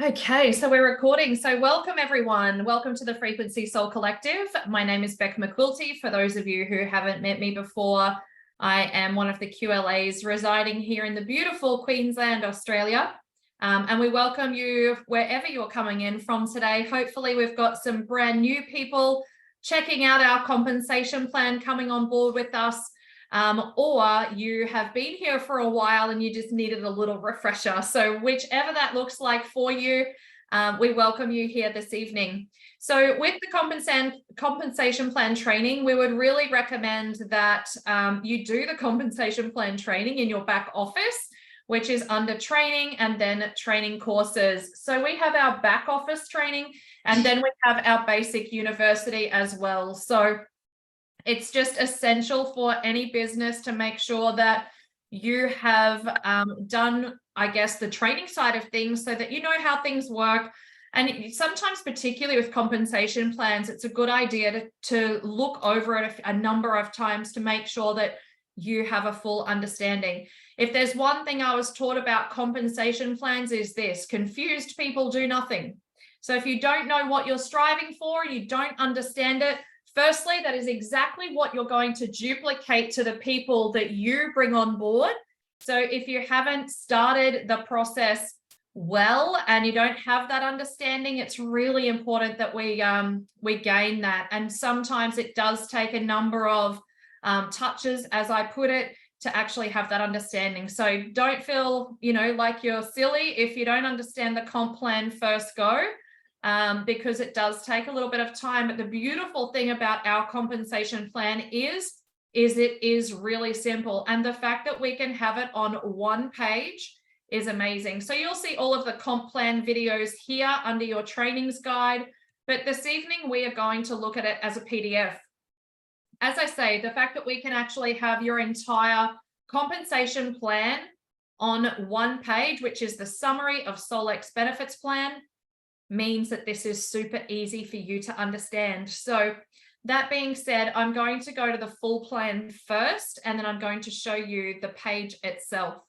Okay, so we're recording. So welcome everyone. Welcome to the Frequency Soul Collective. My name is Bec McQuilty. For those of you who haven't met me before, I am one of the QLAs residing here in the beautiful Queensland, Australia. And we welcome you wherever you're coming in from today. Hopefully we've got some brand new people checking out our compensation plan coming on board with us. Or you have been here for a while and you just needed a little refresher. So whichever that looks like for you, we welcome you here this evening. So with the compensation plan training, we would really recommend that you do the compensation plan training in your back office, which is under training and then training courses. So we have our back office training and then we have our basic university as well. So it's just essential for any business to make sure that you have done, I guess, the training side of things so that you know how things work. And sometimes, particularly with compensation plans, it's a good idea to look over it a number of times to make sure that you have a full understanding. If there's one thing I was taught about compensation plans is this: confused people do nothing. So if you don't know what you're striving for, you don't understand it, firstly, that is exactly what you're going to duplicate to the people that you bring on board. So if you haven't started the process well and you don't have that understanding, it's really important that we gain that. And sometimes it does take a number of touches, as I put it, to actually have that understanding. So don't feel, like you're silly if you don't understand the comp plan first go. Because it does take a little bit of time. But the beautiful thing about our compensation plan is it is really simple. And the fact that we can have it on one page is amazing. So you'll see all of the comp plan videos here under your trainings guide. But this evening, we are going to look at it as a PDF. As I say, the fact that we can actually have your entire compensation plan on one page, which is the summary of SolX benefits plan, means that this is super easy for you to understand. So that being said, I'm going to go to the full plan first, and then I'm going to show you the page itself.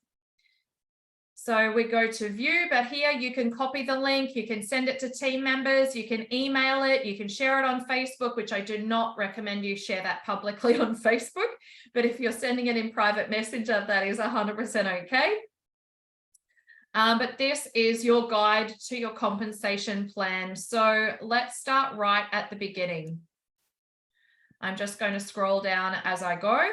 So we go to view, but here you can copy the link, you can send it to team members, you can email it, you can share it on Facebook, which I do not recommend you share that publicly on Facebook. But if you're sending it in private messenger, that is 100% okay. But this is your guide to your compensation plan. So let's start right at the beginning. I'm just going to scroll down as I go.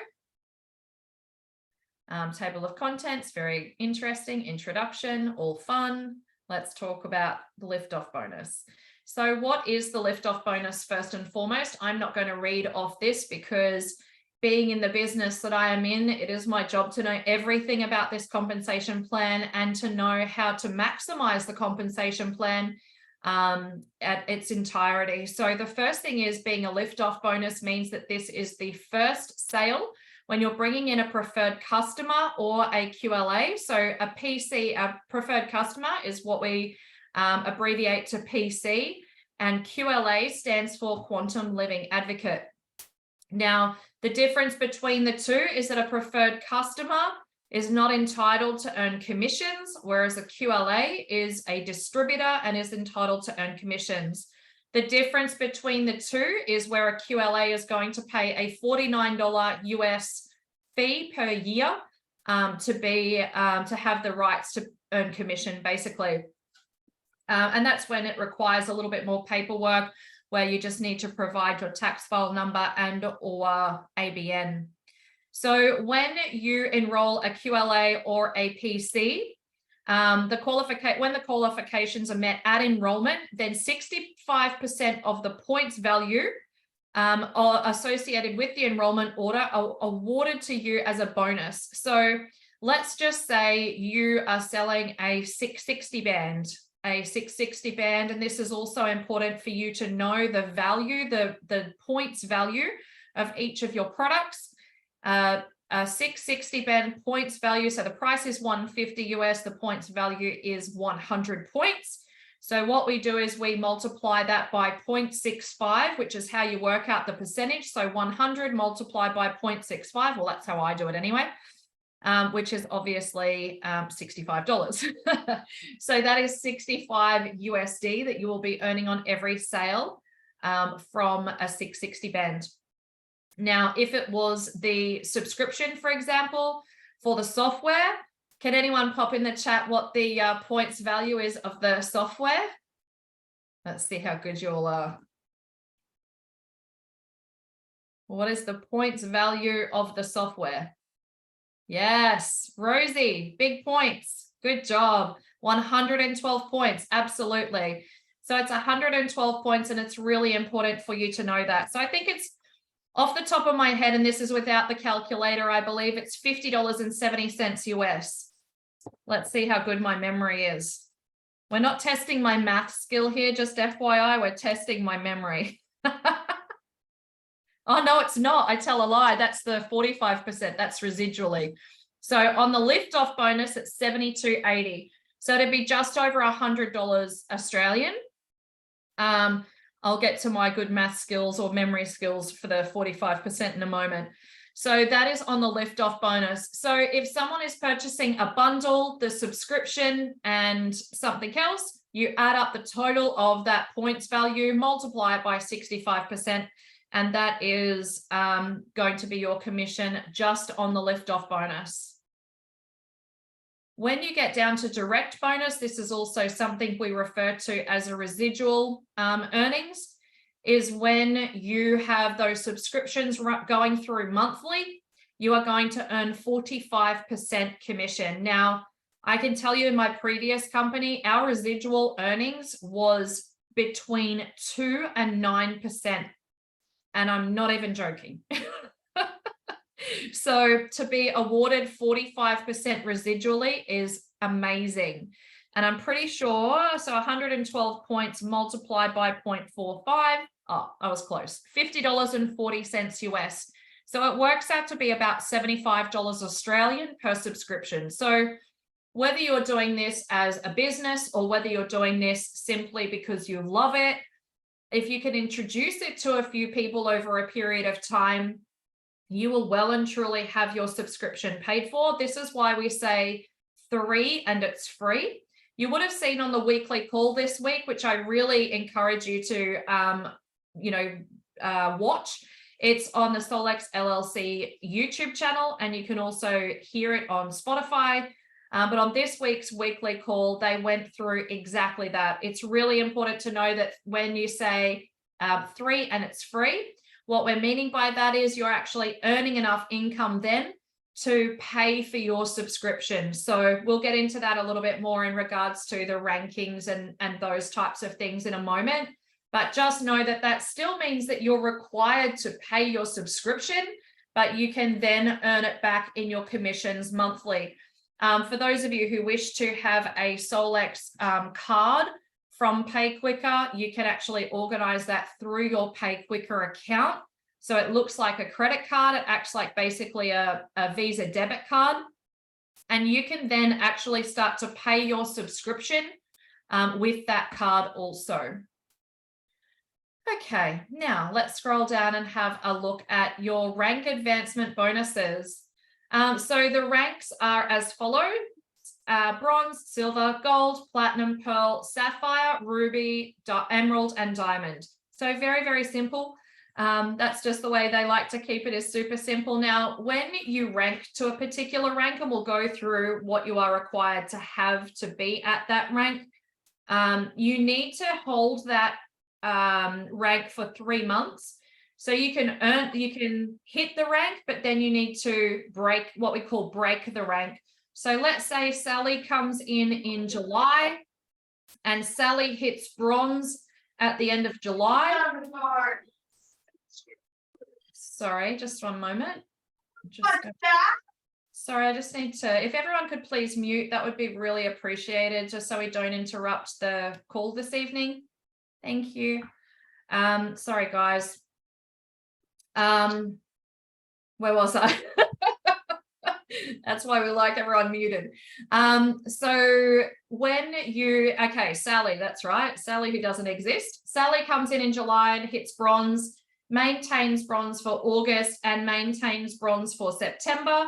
Table of contents, very interesting. Introduction, all fun. Let's talk about the liftoff bonus. So what is the liftoff bonus first and foremost? I'm not going to read off this because being in the business that I am in, it is my job to know everything about this compensation plan and to know how to maximize the compensation plan at its entirety. So the first thing is, being a liftoff bonus means that this is the first sale when you're bringing in a preferred customer or a QLA. So a PC, a preferred customer, is what we abbreviate to PC, and QLA stands for Quantum Living Advocate. Now, the difference between the two is that a preferred customer is not entitled to earn commissions, whereas a QLA is a distributor and is entitled to earn commissions. The difference between the two is where a QLA is going to pay a $49 US fee per year to have the rights to earn commission, basically. And that's when it requires a little bit more paperwork, where you just need to provide your tax file number and or ABN. So when you enroll a QLA or a PC, when the qualifications are met at enrollment, then 65% of the points value are associated with the enrollment order are awarded to you as a bonus. So let's just say you are selling a 660 band. And this is also important for you to know the value, the points value of each of your products. A 660 band points value, so the price is $150 US, the points value is 100 points. So what we do is we multiply that by 0.65, which is how you work out the percentage. So 100 multiplied by 0.65, well, that's how I do it anyway. which is obviously $65. So that is 65 USD that you will be earning on every sale from a 660 band. Now, if it was the subscription, for example, for the software, can anyone pop in the chat what the points value is of the software? Let's see how good you all are. What is the points value of the software? Yes, Rosie, big points. Good job. 112 points. Absolutely. So it's 112 points, and it's really important for you to know that. So I think it's off the top of my head, and this is without the calculator, I believe it's $50.70 US. Let's see how good my memory is. We're not testing my math skill here, just FYI, we're testing my memory. Oh, no, it's not. I tell a lie. That's the 45%. That's residually. So on the lift-off bonus, it's $72.80. So it'd be just over $100 Australian. I'll get to my good math skills or memory skills for the 45% in a moment. So that is on the lift-off bonus. So if someone is purchasing a bundle, the subscription, and something else, you add up the total of that points value, multiply it by 65%. And that is going to be your commission just on the lift-off bonus. When you get down to direct bonus, this is also something we refer to as a residual earnings, is when you have those subscriptions going through monthly, you are going to earn 45% commission. Now, I can tell you in my previous company, our residual earnings was between 2 and 9%. And I'm not even joking. So to be awarded 45% residually is amazing. And I'm pretty sure, so 112 points multiplied by 0.45. Oh, I was close. $50.40 US. So it works out to be about $75 Australian per subscription. So whether you're doing this as a business or whether you're doing this simply because you love it, if you can introduce it to a few people over a period of time, you will well and truly have your subscription paid for. This is why we say 3 and it's free. You would have seen on the weekly call this week, which I really encourage you to, watch. It's on the Solex LLC YouTube channel, and you can also hear it on Spotify. But on this week's weekly call, they went through exactly that. It's really important to know that when you say 3 and it's free, what we're meaning by that is you're actually earning enough income then to pay for your subscription. So we'll get into that a little bit more in regards to the rankings and those types of things in a moment. But just know that that still means that you're required to pay your subscription, but you can then earn it back in your commissions monthly. For those of you who wish to have a Solex card from PayQuicker, you can actually organize that through your PayQuicker account. So it looks like a credit card. It acts like basically a Visa debit card. And you can then actually start to pay your subscription with that card also. Okay, now let's scroll down and have a look at your rank advancement bonuses. So the ranks are as follows: bronze, silver, gold, platinum, pearl, sapphire, ruby, emerald, and diamond. So very, very simple. That's just the way they like to keep it, is super simple. Now, when you rank to a particular rank, and we'll go through what you are required to have to be at that rank, you need to hold that rank for 3 months. So you can hit the rank, but then you need to break what we call break the rank. So let's say Sally comes in July and Sally hits bronze at the end of July. Sorry, just one moment. Sorry, I just need to, if everyone could please mute, that would be really appreciated, just so we don't interrupt the call this evening. Thank you. Sorry, guys. Where was I? That's why we like everyone muted. So when you, okay, Sally, that's right. Sally, who doesn't exist. Sally comes in July and hits bronze, maintains bronze for August and maintains bronze for September.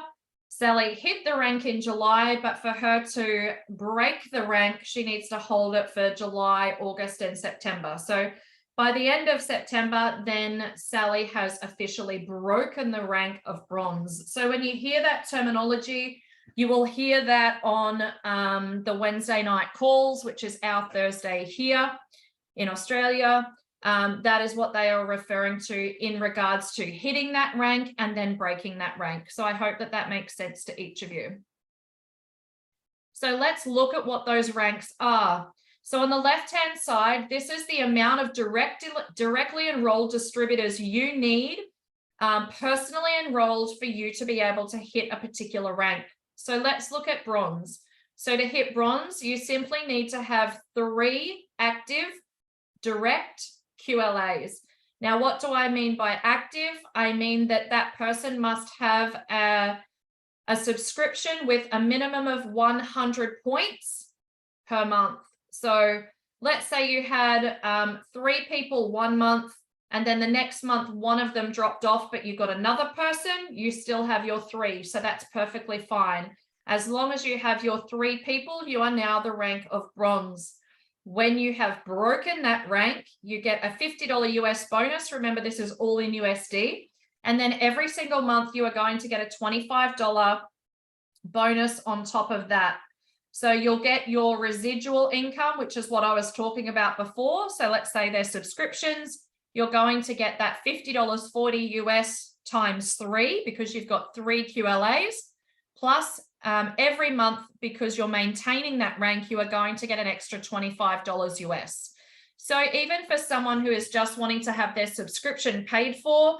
Sally hit the rank in July, but for her to break the rank, she needs to hold it for July, August, and September. So by the end of September, then Sally has officially broken the rank of bronze. So when you hear that terminology, you will hear that on the Wednesday night calls, which is our Thursday here in Australia. That is what they are referring to in regards to hitting that rank and then breaking that rank. So I hope that that makes sense to each of you. So let's look at what those ranks are. So on the left-hand side, this is the amount of directly enrolled distributors you need personally enrolled for you to be able to hit a particular rank. So let's look at bronze. So to hit bronze, you simply need to have 3 active direct QLAs. Now, what do I mean by active? I mean that that person must have a subscription with a minimum of 100 points per month. So let's say you had 3 people 1 month, and then the next month, one of them dropped off, but you got another person, you still have your 3. So that's perfectly fine. As long as you have your 3 people, you are now the rank of bronze. When you have broken that rank, you get a $50 US bonus. Remember, this is all in USD. And then every single month, you are going to get a $25 bonus on top of that. So you'll get your residual income, which is what I was talking about before. So let's say they're subscriptions. You're going to get that $50.40 US times 3 because you've got 3 QLAs. Plus every month, because you're maintaining that rank, you are going to get an extra $25 US. So even for someone who is just wanting to have their subscription paid for,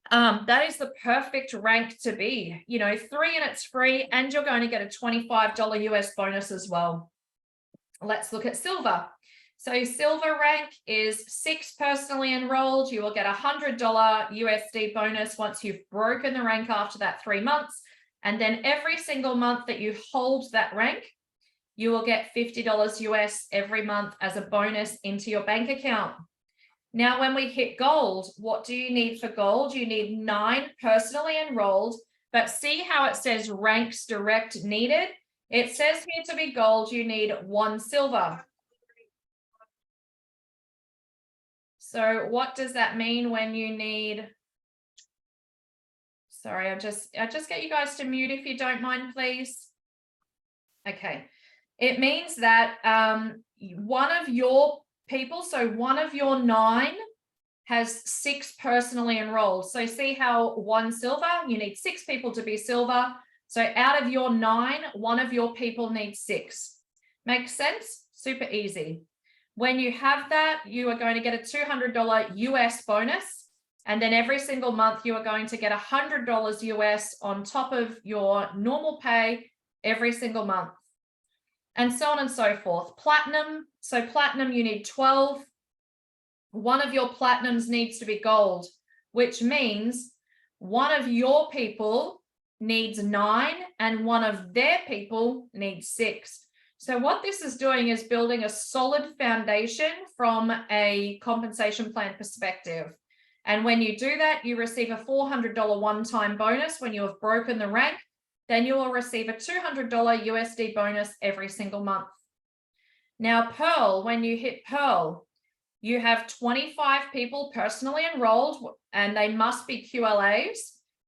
that is the perfect rank to be. 3 and it's free, and you're going to get a $25 US bonus as well. Let's look at silver. So silver rank is 6 personally enrolled. You will get a $100 USD bonus once you've broken the rank after that 3 months. And then every single month that you hold that rank, you will get $50 US every month as a bonus into your bank account. Now, when we hit gold, what do you need for gold? You need 9 personally enrolled, but see how it says ranks direct needed? It says here to be gold, you need 1 silver. So what does that mean when you need... Sorry, I just get you guys to mute if you don't mind, please. Okay. It means that one of your people, so one of your 9 has 6 personally enrolled. So see how 1 silver, you need 6 people to be silver. So out of your 9, one of your people needs 6. Makes sense? Super easy. When you have that, you are going to get a $200 US bonus. And then every single month, you are going to get $100 US on top of your normal pay every single month. And so on and so forth. Platinum. So platinum, you need 12. One of your platinums needs to be gold, which means one of your people needs 9 and one of their people needs 6. So what this is doing is building a solid foundation from a compensation plan perspective. And when you do that, you receive a $400 one-time bonus when you have broken the rank. Then you will receive a $200 USD bonus every single month. Now, Pearl, when you hit Pearl, you have 25 people personally enrolled, and they must be QLAs.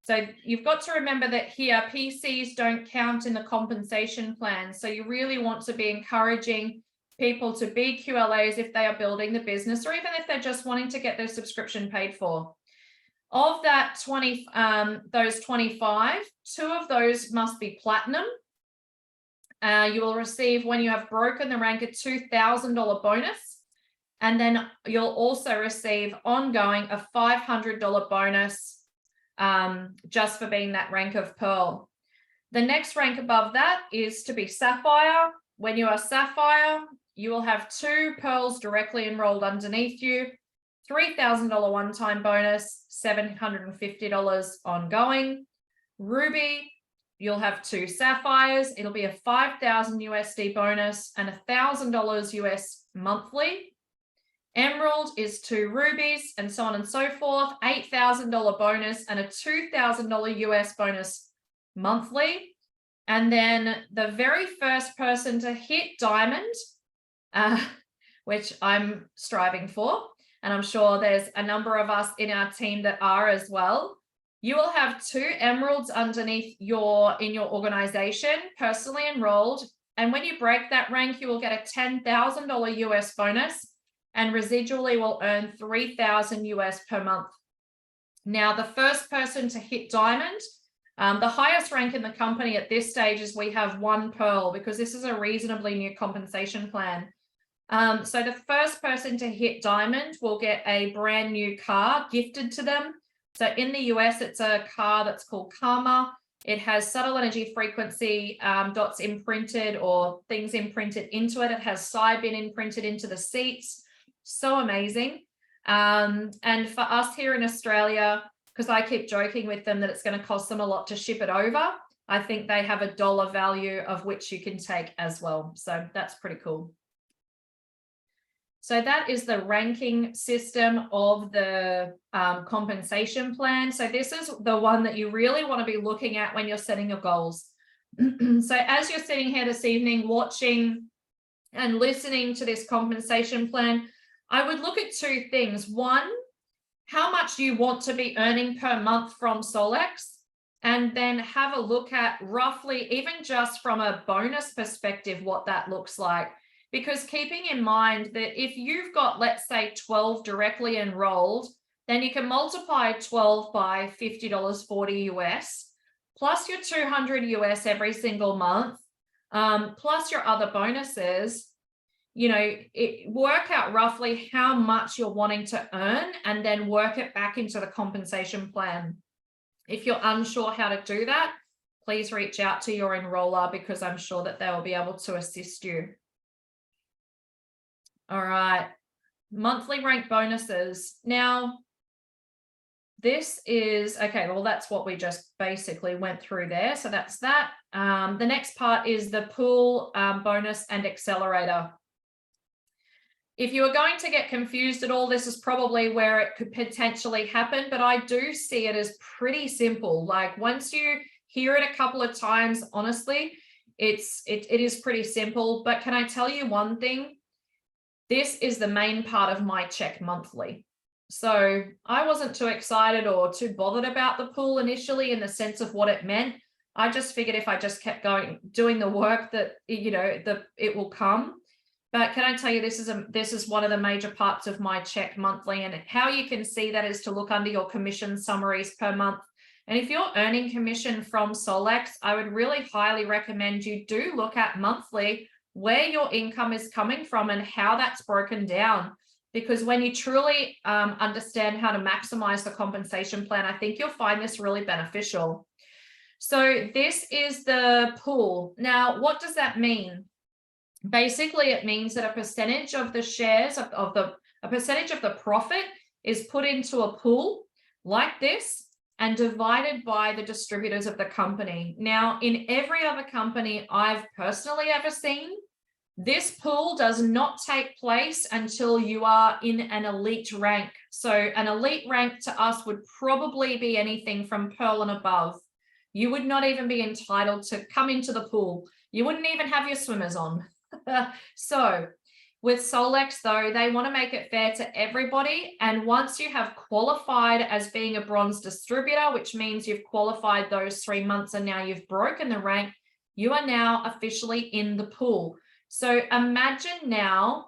So you've got to remember that here, PCs don't count in the compensation plan. So you really want to be encouraging people to be QLAs if they are building the business, or even if they're just wanting to get their subscription paid for. Of that those 25, 2 of those must be platinum. You will receive, when you have broken the rank, a $2,000 bonus. And then you'll also receive ongoing a $500 bonus just for being that rank of Pearl. The next rank above that is to be Sapphire. When you are Sapphire, you will have 2 Pearls directly enrolled underneath you, $3,000 one-time bonus, $750 ongoing. Ruby, you'll have 2 Sapphires. It'll be a $5,000 USD bonus and $1,000 US monthly. Emerald is 2 rubies, and so on and so forth, $8,000 bonus and a $2,000 US bonus monthly. And then the very first person to hit diamond, which I'm striving for, and I'm sure there's a number of us in our team that are as well, you will have 2 emeralds underneath in your organization, personally enrolled. And when you break that rank, you will get a $10,000 US bonus, and residually will earn $3,000 US per month. Now, the first person to hit diamond, the highest rank in the company at this stage is we have 1 pearl, because this is a reasonably new compensation plan. So the first person to hit diamond will get a brand new car gifted to them. So in the US, it's a car that's called Karma. It has subtle energy frequency dots imprinted, or things imprinted into it. It has Cybin imprinted into the seats. So amazing. And for us here in Australia, because I keep joking with them that it's going to cost them a lot to ship it over, I think they have a dollar value of which you can take as well. So that's pretty cool. So that is the ranking system of the compensation plan. So this is the one that you really want to be looking at when you're setting your goals. So as you're sitting here this evening watching and listening to this compensation plan, I would look at 2 things. One, how much you want to be earning per month from Solex, and then have a look at roughly, even just from a bonus perspective, what that looks like. Because keeping in mind that if you've got, let's say, 12 directly enrolled, then you can multiply 12 by $50.40 US, plus your 200 US every single month, plus your other bonuses. You know, work out roughly how much you're wanting to earn, and then work it back into the compensation plan. If you're unsure how to do that, please reach out to your enroller, because I'm sure that they will be able to assist you. All right, monthly rank bonuses. Now, this is, okay, well, that's what we just basically went through there. So that's that. The next part is the pool bonus and accelerator. If you are going to get confused at all, this is probably where it could potentially happen, but I do see it as pretty simple. Like, once you hear it a couple of times, honestly, it is pretty simple. But can I tell you one thing? This is the main part of my check monthly. So I wasn't too excited or too bothered about the pool initially, in the sense of what it meant. I just figured if I just kept going, doing the work, that, you know, it will come. But can I tell you, this is one of the major parts of my check monthly, and how you can see that is to look under your commission summaries per month. And if you're earning commission from Solex, I would really highly recommend you do look at monthly where your income is coming from and how that's broken down. Because when you truly understand how to maximize the compensation plan, I think you'll find this really beneficial. So this is the pool. Now, what does that mean? Basically, it means that a percentage of the shares a percentage of the profit is put into a pool like this and divided by the distributors of the company. Now, in every other company I've personally ever seen, this pool does not take place until you are in an elite rank. So an elite rank to us would probably be anything from pearl and above. You would not even be entitled to come into the pool. You wouldn't even have your swimmers on. So with Solex, though, they want to make it fair to everybody. And once you have qualified as being a bronze distributor, which means you've qualified those 3 months and now you've broken the rank, you are now officially in the pool. So imagine now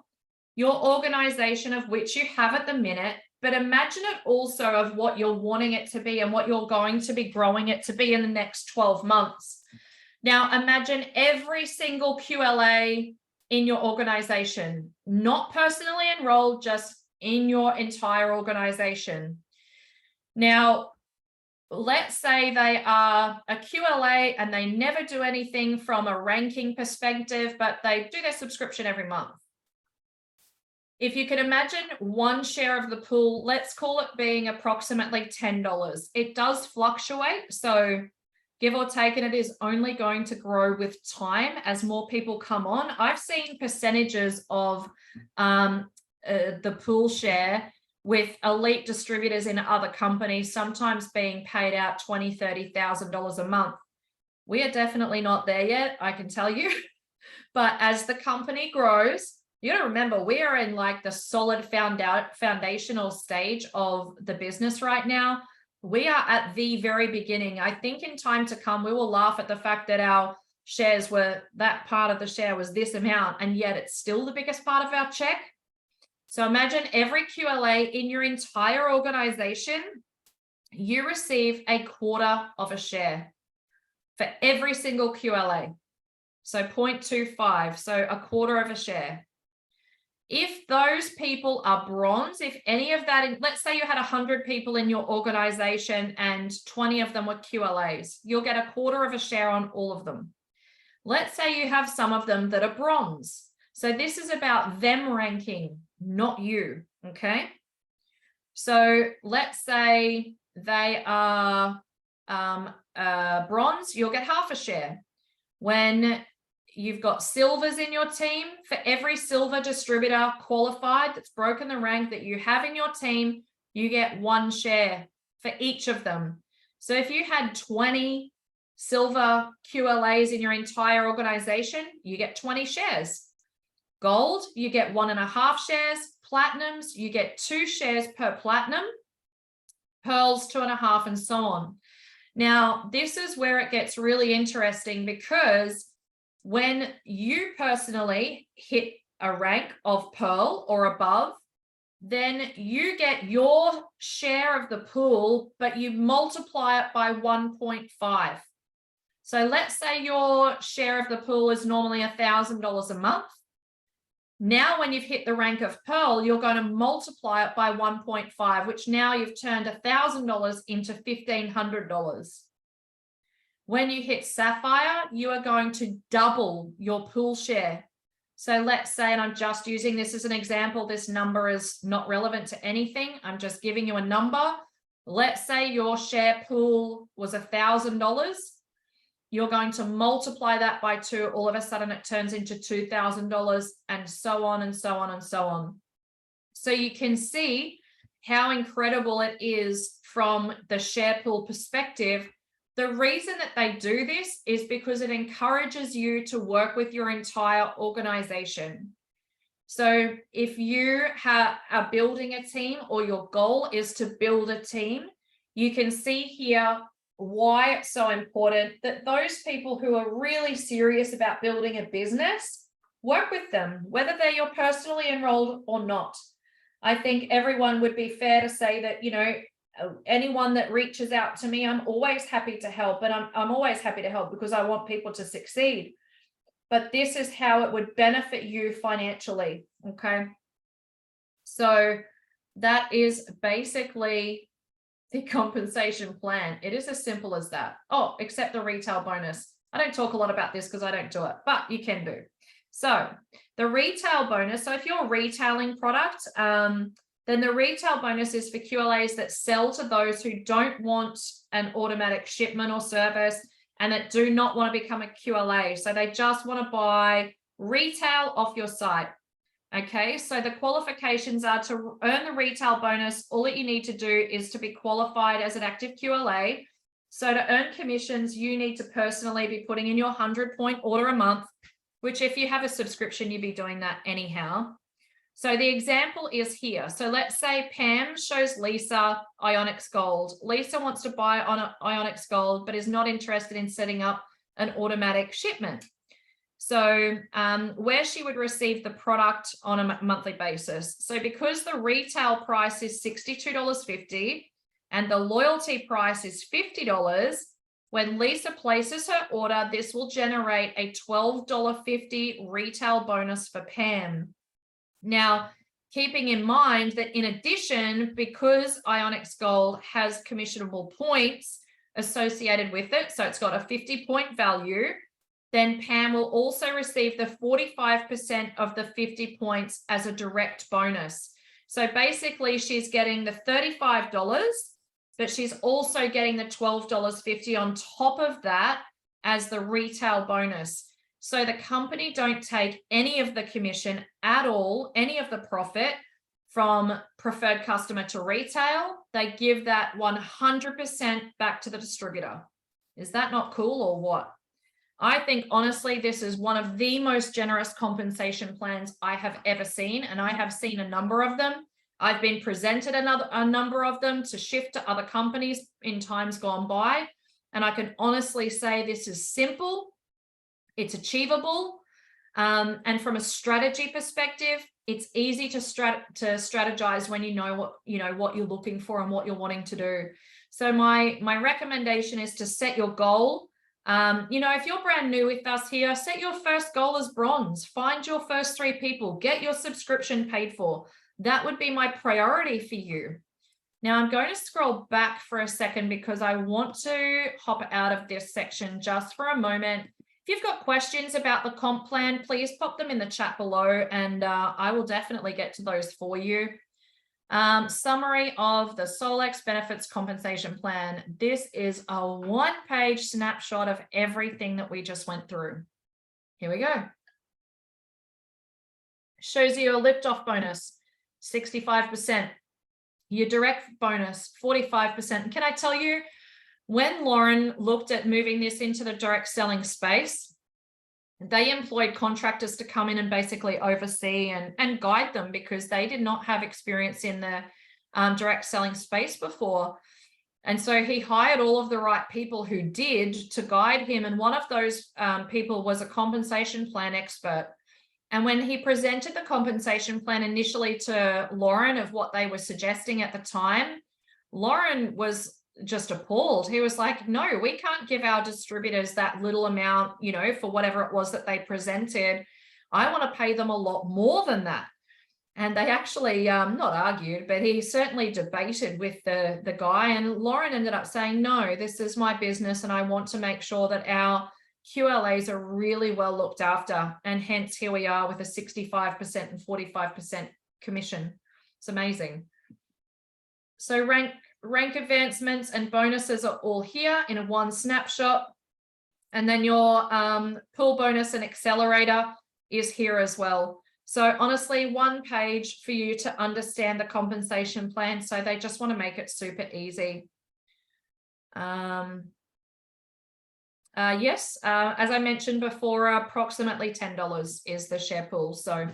your organization, of which you have at the minute, but imagine it also of what you're wanting it to be and what you're going to be growing it to be in the next 12 months. Now, imagine every single QLA in your organization, not personally enrolled, just in your entire organization. Now, let's say they are a QLA and they never do anything from a ranking perspective, but they do their subscription every month. If you can imagine one share of the pool, let's call it being approximately $10. It does fluctuate, so give or take, and it is only going to grow with time as more people come on. I've seen percentages of the pool share with elite distributors in other companies, sometimes being paid out $20,000, $30,000 a month. We are definitely not there yet, I can tell you. But as the company grows, you got to remember, we are in like the solid foundational stage of the business right now. We are at the very beginning. I think in time to come, we will laugh at the fact that our shares were, that part of the share was this amount, and yet it's still the biggest part of our check. So imagine every QLA in your entire organization, you receive a quarter of a share for every single QLA. So 0.25, so a quarter of a share. If those people are bronze, if any of that, let's say you had 100 people in your organization and 20 of them were QLAs, you'll get a quarter of a share on all of them. Let's say you have some of them that are bronze. So this is about them ranking, not you, okay? So let's say they are bronze, you'll get half a share. When you've got silvers in your team, for every silver distributor qualified that's broken the rank that you have in your team, you get 1 share for each of them. So if you had 20 silver QLAs in your entire organization, you get 20 shares. Gold, you get 1.5 shares. Platinums, you get 2 shares per platinum. Pearls, 2.5, and so on. Now, this is where it gets really interesting, because when you personally hit a rank of pearl or above, then you get your share of the pool, but you multiply it by 1.5. So let's say your share of the pool is normally $1,000 a month. Now, when you've hit the rank of pearl, you're going to multiply it by 1.5, which now you've turned $1,000 into $1,500. When you hit sapphire, you are going to double your pool share. So let's say, and I'm just using this as an example, this number is not relevant to anything. I'm just giving you a number. Let's say your share pool was $1,000. You're going to multiply that by 2. All of a sudden it turns into $2,000, and so on and so on and so on. So you can see how incredible it is from the share pool perspective. The reason that they do this is because it encourages you to work with your entire organization. So if you are building a team, or your goal is to build a team, you can see here why it's so important that those people who are really serious about building a business, work with them, whether they're your personally enrolled or not. I think everyone would be fair to say that, you know, anyone that reaches out to me, I'm always happy to help, and I'm always happy to help because I want people to succeed. But this is how it would benefit you financially, okay? So that is basically the compensation plan. It is as simple as that. Oh, except the retail bonus. I don't talk a lot about this because I don't do it, but you can do. So the retail bonus, so if you're retailing product, then the retail bonus is for QLAs that sell to those who don't want an automatic shipment or service and that do not want to become a QLA. So they just want to buy retail off your site. Okay, so the qualifications are to earn the retail bonus. All that you need to do is to be qualified as an active QLA. So to earn commissions, you need to personally be putting in your 100-point order a month, which if you have a subscription, you'd be doing that anyhow. So the example is here. So let's say Pam shows Lisa Ionix Gold. Lisa wants to buy on Ionix Gold, but is not interested in setting up an automatic shipment. So where she would receive the product on a monthly basis. So because the retail price is $62.50 and the loyalty price is $50, when Lisa places her order, this will generate a $12.50 retail bonus for Pam. Now, keeping in mind that in addition, because Ionix Gold has commissionable points associated with it, so it's got a 50-point value, then Pam will also receive the 45% of the 50 points as a direct bonus. So basically she's getting the $35, but she's also getting the $12.50 on top of that as the retail bonus. So the company don't take any of the commission at all, any of the profit from preferred customer to retail. They give that 100% back to the distributor. Is that not cool or what? I think honestly, this is one of the most generous compensation plans I have ever seen, and I have seen a number of them. I've been presented a number of them to shift to other companies in times gone by, and I can honestly say this is simple, it's achievable, and from a strategy perspective, it's easy to strategize when you know what you're looking for and what you're wanting to do. So my recommendation is to set your goal. If you're brand new with us here, set your first goal as bronze. Find your first 3 people, get your subscription paid for. That would be my priority for you. Now I'm going to scroll back for a second because I want to hop out of this section just for a moment. If you've got questions about the comp plan, please pop them in the chat below, and I will definitely get to those for you. Summary of the SolEx Benefits Compensation Plan. This is a 1-page snapshot of everything that we just went through. Here we go. Shows you a lift-off bonus, 65%. Your direct bonus, 45%. Can I tell you, when Lauren looked at moving this into the direct selling space, they employed contractors to come in and basically oversee and guide them because they did not have experience in the direct selling space before. And so he hired all of the right people who did to guide him. And one of those people was a compensation plan expert. And when he presented the compensation plan initially to Lauren of what they were suggesting at the time, Lauren was just appalled. He was like, no, we can't give our distributors that little amount, for whatever it was that they presented. I want to pay them a lot more than that. And they actually not argued, but he certainly debated with the guy. And Lauren ended up saying, no, this is my business and I want to make sure that our QLAs are really well looked after. And hence here we are with a 65% and 45% commission. It's amazing. So rank advancements and bonuses are all here in a one snapshot. And then your pool bonus and accelerator is here as well. So honestly, 1 page for you to understand the compensation plan. So they just want to make it super easy. Yes, as I mentioned before, approximately $10 is the share pool. So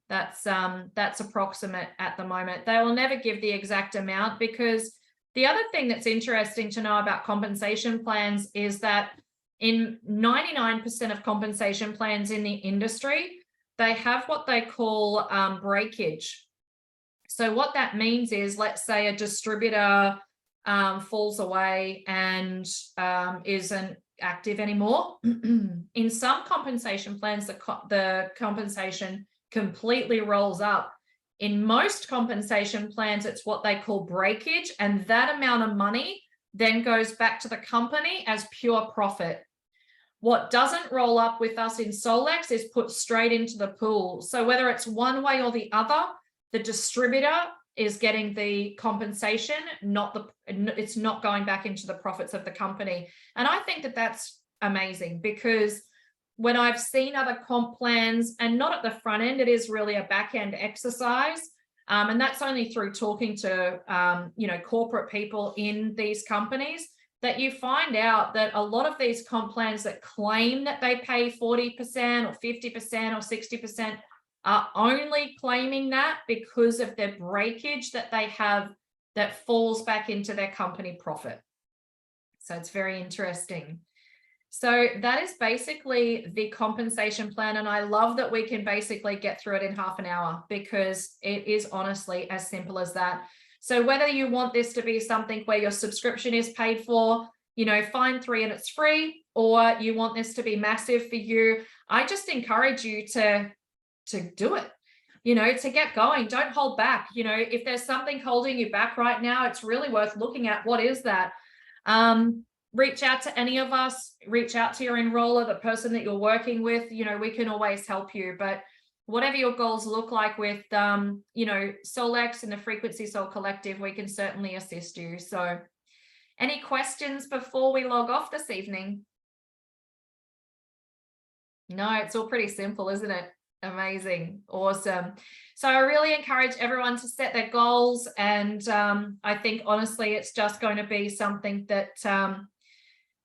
that's approximate at the moment. They will never give the exact amount, because the other thing that's interesting to know about compensation plans is that in 99% of compensation plans in the industry, they have what they call breakage. So what that means is, let's say a distributor falls away and isn't active anymore. In some compensation plans, the compensation completely rolls up. In most compensation plans, it's what they call breakage, and that amount of money then goes back to the company as pure profit. What doesn't roll up with us in SolEx is put straight into the pool. So whether it's one way or the other, the distributor is getting the compensation, it's not going back into the profits of the company. And I think that that's amazing, because when I've seen other comp plans, and not at the front end, it is really a back end exercise. And that's only through talking to, corporate people in these companies, that you find out that a lot of these comp plans that claim that they pay 40% or 50% or 60% are only claiming that because of their breakage that they have that falls back into their company profit. So it's very interesting. So that is basically the compensation plan. And I love that we can basically get through it in half an hour, because it is honestly as simple as that. So whether you want this to be something where your subscription is paid for, find 3 and it's free, or you want this to be massive for you, I just encourage you to do it, to get going. Don't hold back. If there's something holding you back right now, it's really worth looking at. What is that? Reach out to any of us, reach out to your enroller, the person that you're working with. We can always help you. But whatever your goals look like with, SolEx and the Frequency Soul Collective, we can certainly assist you. So any questions before we log off this evening? No, it's all pretty simple, isn't it? Amazing. Awesome. So I really encourage everyone to set their goals. And I think honestly, it's just going to be something that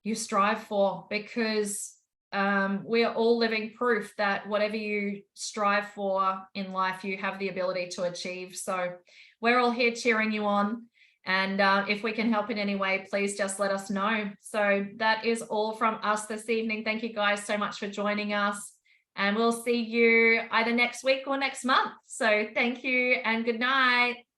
you strive for, because we are all living proof that whatever you strive for in life, you have the ability to achieve. So we're all here cheering you on. And if we can help in any way, please just let us know. So that is all from us this evening. Thank you guys so much for joining us. And we'll see you either next week or next month. So thank you and good night.